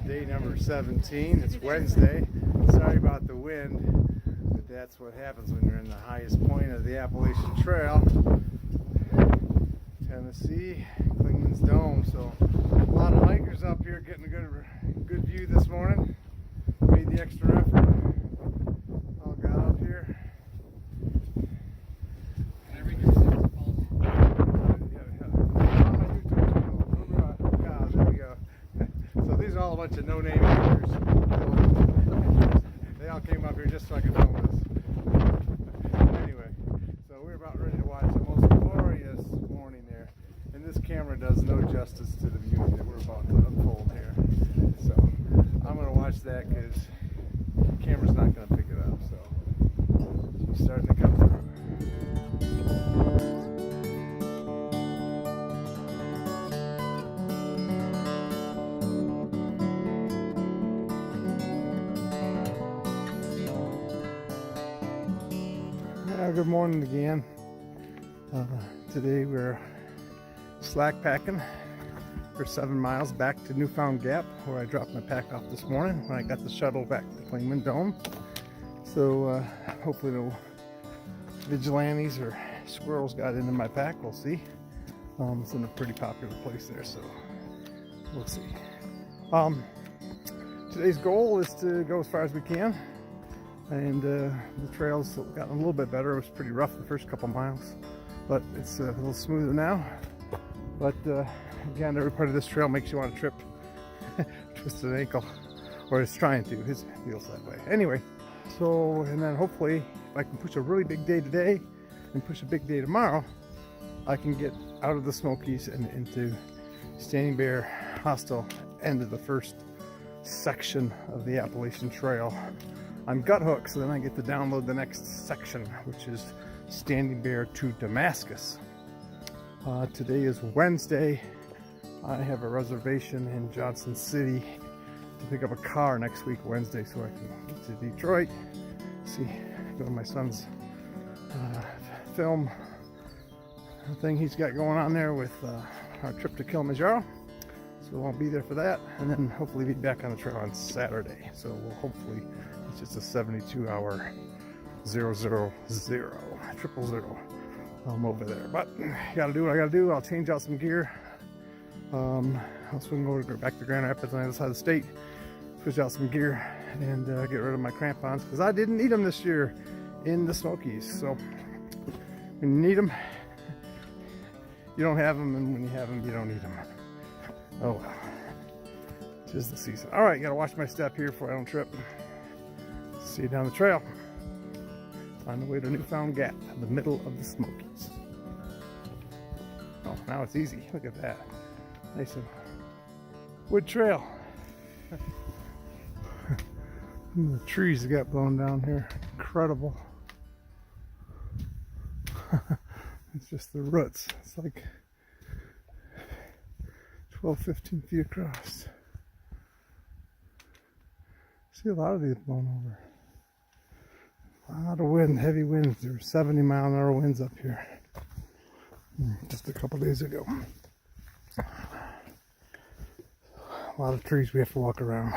Day number 17. It's Wednesday. Sorry about the wind, but that's what happens when you're in the highest point of the Appalachian Trail, Tennessee, Clingmans Dome. So a lot of hikers up here getting a good view this morning. Made the extra effort. All got up here. These are all a bunch of no-name hikers. They all came up here just so I could film this. Anyway, so we're about ready to watch the most glorious morning there. And this camera does no justice to the view that we're about to unfold here. So I'm going to watch that because the camera's not going to pick it up. So it's starting to come through. Good morning again. Today we're slack packing for 7 miles back to Newfound Gap, where I dropped my pack off this morning when I got the shuttle back to Clingmans Dome. So hopefully no vigilantes or squirrels got into my pack. We'll see. It's in a pretty popular place there, so we'll see. Today's goal is to go as far as we can. And the trail's gotten a little bit better. It was pretty rough the first couple miles, but it's a little smoother now. But again, every part of this trail makes you want to trip, twist an ankle, or it's trying to. It feels that way. Anyway, so and then hopefully, if I can push a really big day today and push a big day tomorrow, I can get out of the Smokies and into Standing Bear Hostel, end of the first section of the Appalachian Trail. I'm gut hooked, so then I get to download the next section, which is Standing Bear to Damascus. Today is Wednesday. I have a reservation in Johnson City to pick up a car next week, Wednesday, so I can get to Detroit, go to my son's film thing he's got going on there with our trip to Kilimanjaro. So I'll be there for that, and then hopefully be back on the trail on Saturday. So we'll hopefully, it's just a 72-hour 000 over there. But gotta do what I gotta do. I'll change out some gear. I'll swing over to back to Grand Rapids on the other side of the state, switch out some gear, and get rid of my crampons because I didn't need them this year in the Smokies. So when you need them, you don't have them, and when you have them, you don't need them. Oh well, tis the season. All right, gotta watch my step here before I don't trip. See you down the trail on the way to Newfound Gap, in the middle of the Smokies. Oh, now it's easy. Look at that. Nice and wood trail. The trees that got blown down here, incredible. It's just the roots. It's like 12-15 feet across. See a lot of these blown over. A lot of wind, heavy winds. There were 70-mile-an-hour winds up here just a couple days ago. A lot of trees we have to walk around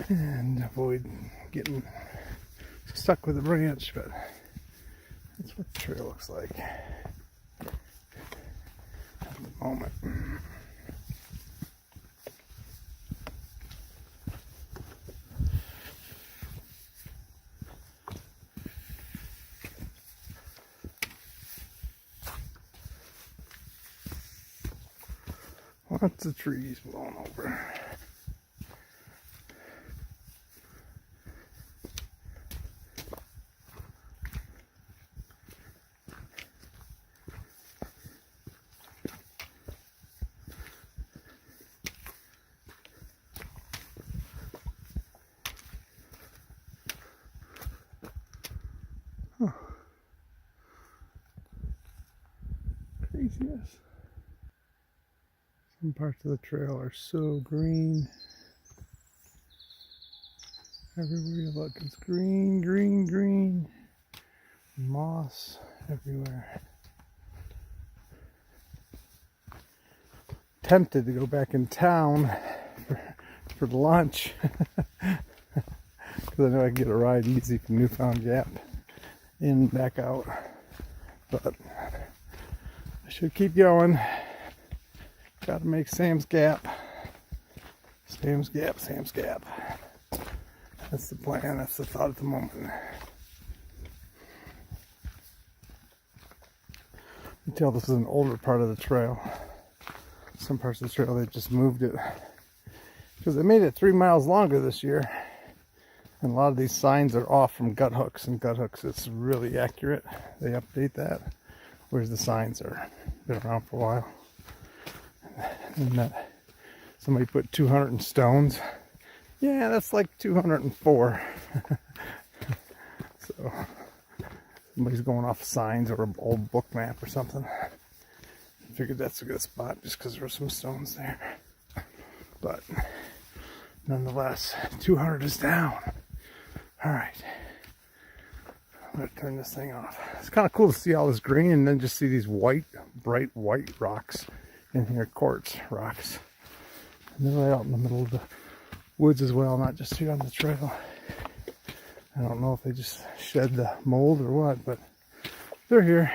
and avoid getting stuck with a branch, but that's what the trail looks like at the moment. Lots of trees blown over. Craziness. Some parts of the trail are so green. Everywhere you look, it's green, green, green. Moss everywhere. tempted to go back in town for lunch because I know I can get a ride easy from Newfound Gap in and back out, but I should keep going. Gotta make Sam's Gap. Sam's Gap. That's the plan, that's the thought at the moment. You can tell this is an older part of the trail. Some parts of the trail, they just moved it because they made it 3 miles longer this year. And a lot of these signs are off from gut hooks, and gut hooks, it's really accurate. They update that, whereas the signs are been around for a while. And that somebody put 200 in stones. Yeah, that's like 204. So somebody's going off signs or an old book map or something. I figured that's a good spot just because there were some stones there. But nonetheless, 200 is down. All right, I'm gonna turn this thing off. It's kind of cool to see all this green and then just see these white, bright white rocks in here, quartz rocks. And they're right out in the middle of the woods as well, not just here on the trail. I don't know if they just shed the mold or what, but they're here.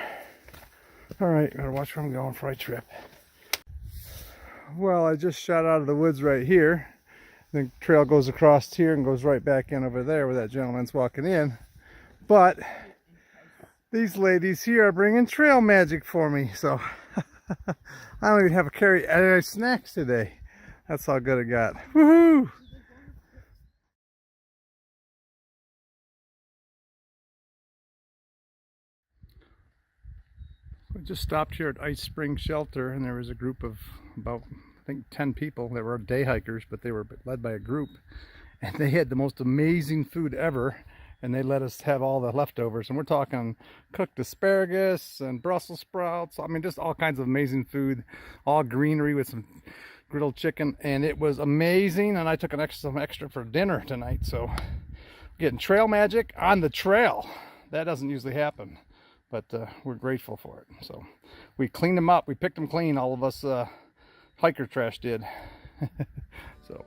All right, gotta watch where I'm going before I trip. Well, I just shot out of the woods right here. The trail goes across here and goes right back in over there where that gentleman's walking in. But these ladies here are bringing trail magic for me, so I don't even have to carry any snacks today. That's how good it got. Woohoo! I just stopped here at Ice Spring Shelter, and there was a group of about, I think, 10 people that were day hikers, but they were led by a group, and they had the most amazing food ever, and they let us have all the leftovers. And we're talking cooked asparagus and Brussels sprouts. I mean, just all kinds of amazing food, all greenery with some grilled chicken, and it was amazing. And I took some extra for dinner tonight, so getting trail magic on the trail. That doesn't usually happen, but we're grateful for it. So we cleaned them up, we picked them clean, all of us hiker trash did. So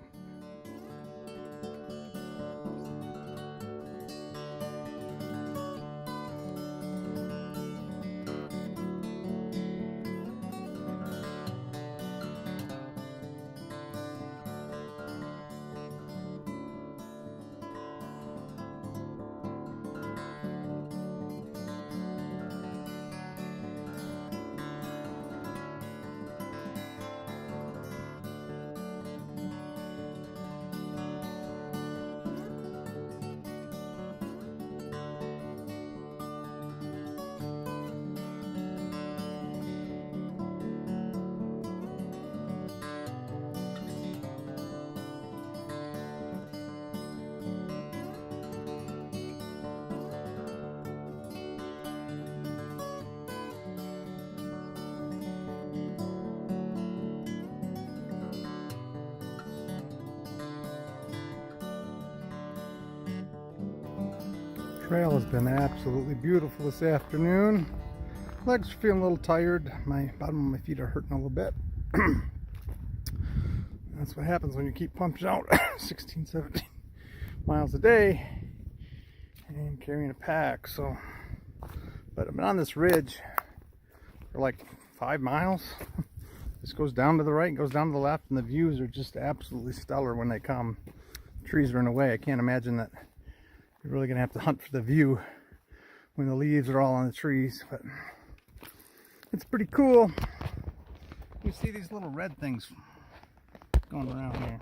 trail has been absolutely beautiful this afternoon. Legs are feeling a little tired. My bottom of my feet are hurting a little bit. That's what happens when you keep pumping out 16, 17 miles a day and carrying a pack. So, but I've been on this ridge for like 5 miles. This goes down to the right, goes down to the left, and the views are just absolutely stellar when they come. Trees are in the way. I can't imagine that you're really gonna have to hunt for the view when the leaves are all on the trees, but it's pretty cool. You see these little red things going around here.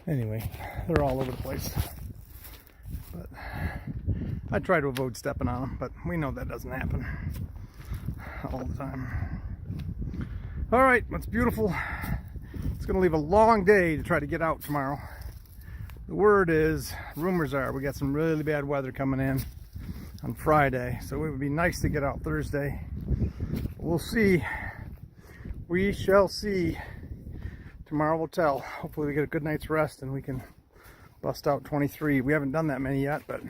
Anyway, they're all over the place. But I try to avoid stepping on them, but we know that doesn't happen all the time. All right, that's beautiful. It's gonna leave a long day to try to get out tomorrow. The word is, rumors are, we got some really bad weather coming in on Friday, so it would be nice to get out Thursday. We'll see. We shall see. tomorrow will tell. Hopefully we get a good night's rest and we can bust out 23. We haven't done that many yet, but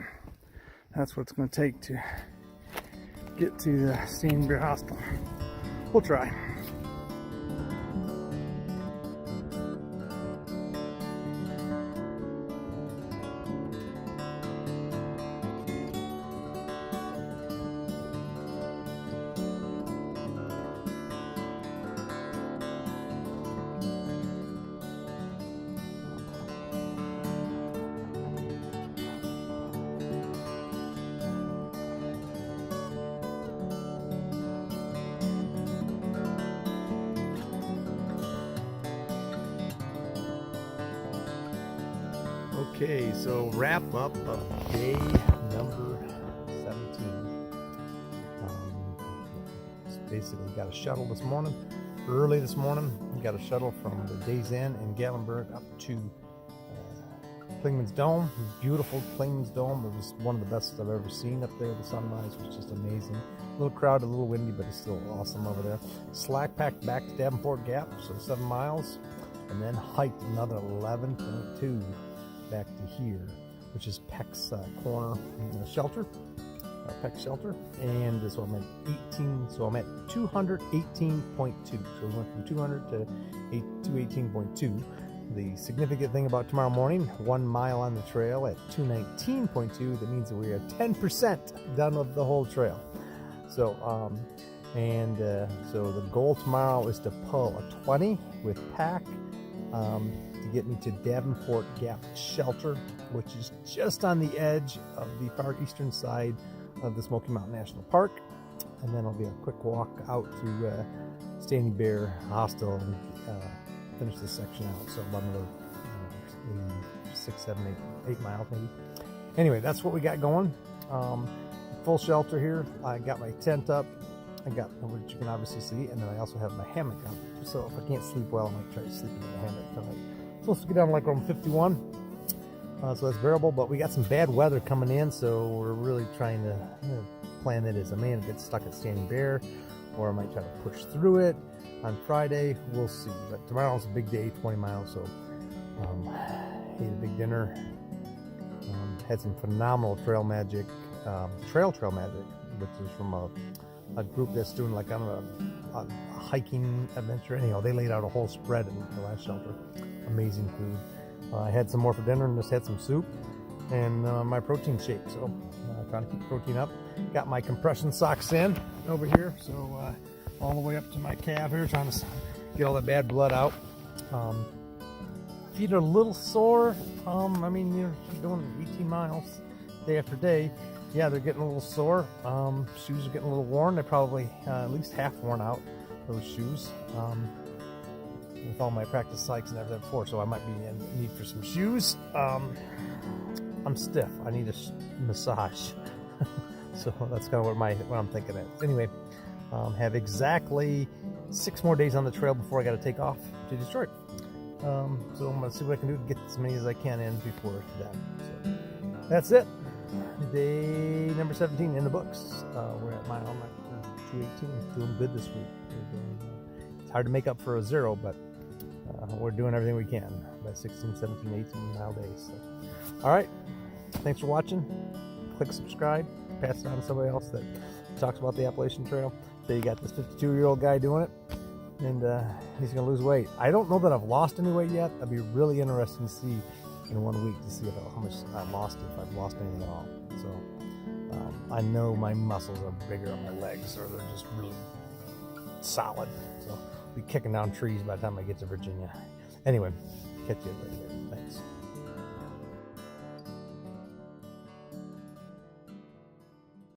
that's what it's going to take to get to the Standing Bear Hostel. We'll try. Okay, so wrap up of day number 17. Basically got a shuttle this morning, early this morning. We got a shuttle from the Days Inn in Gatlinburg up to Clingmans Dome. Beautiful Clingmans Dome. It was one of the best I've ever seen up there. The sunrise was just amazing. A little crowded, a little windy, but it's still awesome over there. Slack packed back to Davenport Gap, so 7 miles, and then hiked another 11.2 back to here, which is Pecks Corner Shelter, Pecks Shelter, and so I'm at 18. So I'm at 218.2. So we went from 200 to 218.2. The significant thing about tomorrow morning: 1 mile on the trail at 219.2. That means that we are 10% done of the whole trail. So so the goal tomorrow is to pull a 20 with pack. To get me to Davenport Gap Shelter, which is just on the edge of the far eastern side of the Smoky Mountain National Park. And then it'll be a quick walk out to Standing Bear Hostel and finish this section out. So another 6, 7, 8 miles maybe. Anyway, that's what we got going. Full shelter here. I got my tent up. I got, which you can obviously see, and then I also have my hammock up. So if I can't sleep well, I might try to sleep in the hammock tonight. Supposed to get down like around 51, so that's bearable. But we got some bad weather coming in, so we're really trying to plan that as I may get stuck at Standing Bear, or I might try to push through it on Friday. We'll see. But tomorrow's a big day, 20 miles. So ate a big dinner. Had some phenomenal trail magic, which is from a group that's doing like on a hiking adventure. Anyhow, they laid out a whole spread in the last shelter. Amazing food. I had some more for dinner and just had some soup and my protein shake. So trying to keep protein up. Got my compression socks in over here, so all the way up to my calf here, trying to get all the bad blood out. Feet are a little sore. I mean, you're doing 18 miles day after day. Yeah, they're getting a little sore. Shoes are getting a little worn. They're probably at least half worn out, those shoes. With all my practice cycles and everything before, so I might be in need for some shoes. I'm stiff. I need a massage. So that's kind of what I'm thinking of. Anyway, have exactly 6 more days on the trail before I got to take off to Detroit. So I'm going to see what I can do to get as many as I can in before that. So that's it. Day number 17 in the books. We're at mile 218. Doing good this week. It's hard to make up for a 0, but we're doing everything we can by 16, 17, 18 mile days. So. All right. Thanks for watching. Click subscribe. Pass it on to somebody else that talks about the Appalachian Trail. So you got this 52-year-old guy doing it, and he's going to lose weight. I don't know that I've lost any weight yet. I'd be really interested to see in 1 week to see how much I've lost, if I've lost anything at all. So I know my muscles are bigger on my legs, or they're just really solid. So I'll be kicking down trees by the time I get to Virginia. Anyway, catch you later.